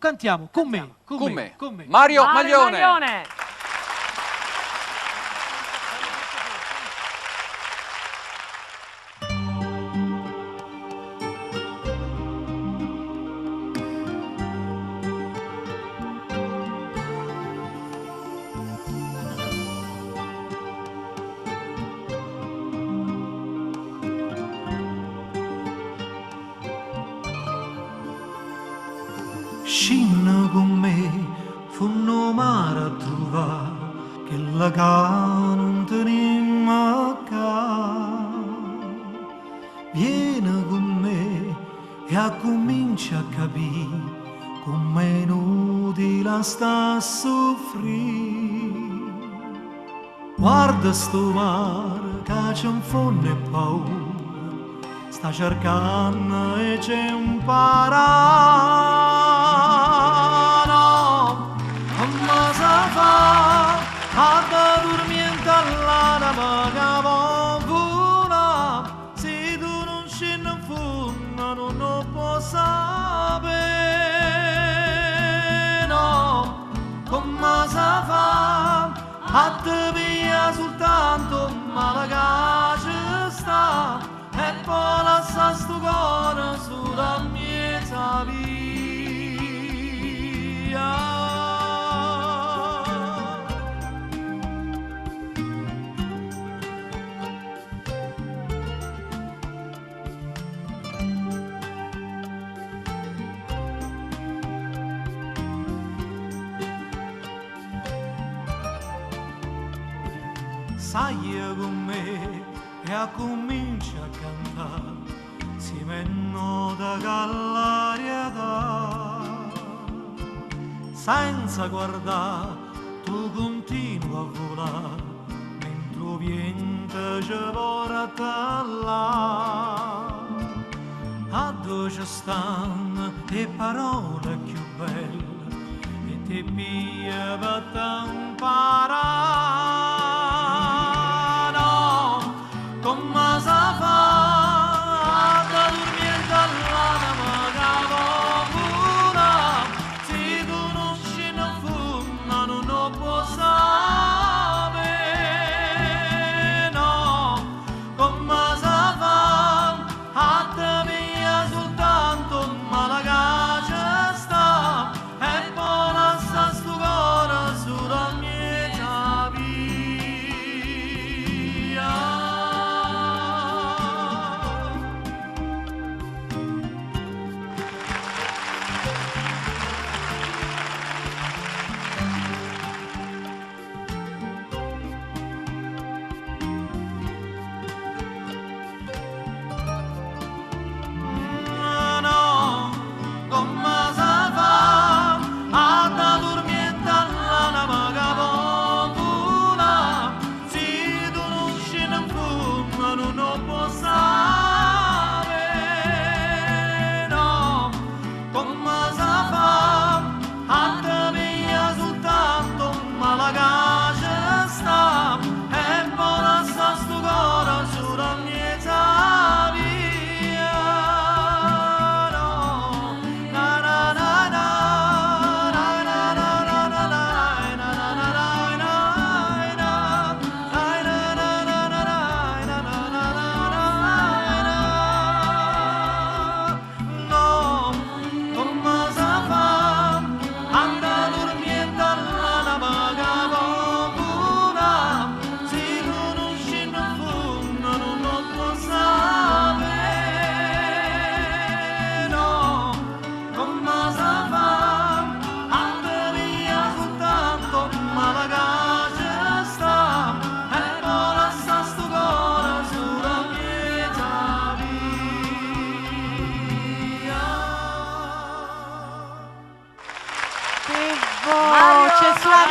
cantiamo con me. Mario Maglione. Scinna con me, funno mare a trovare, che la ca non tenim ca. Vieni con me e comincia a capire come è inutile sta a soffrire. Guarda sto mare che c'è un fondo e paura, sta cercando e c'è un parà. Adda dormiente all'anima che vola, se tu non scendi in fondo non lo puoi sapere, no, come si fa a te via soltanto male che ci sta e poi lascia sto cuore sulla mia via. Sai con me e comincia a cantare, si menno da gallarietà. Senza guardare, tu continui a volare, mentre viento ci porta là. A dove ci stanno le parole più belle, e ti pia per t'imparare. Come si fa da dormire all'anima che vola, se tu non scendi in fondo non lo puoi sapere, no, come si fa a te via soltanto male che ci sta e poi lascia sto cuore sulla mia via. C'è sulla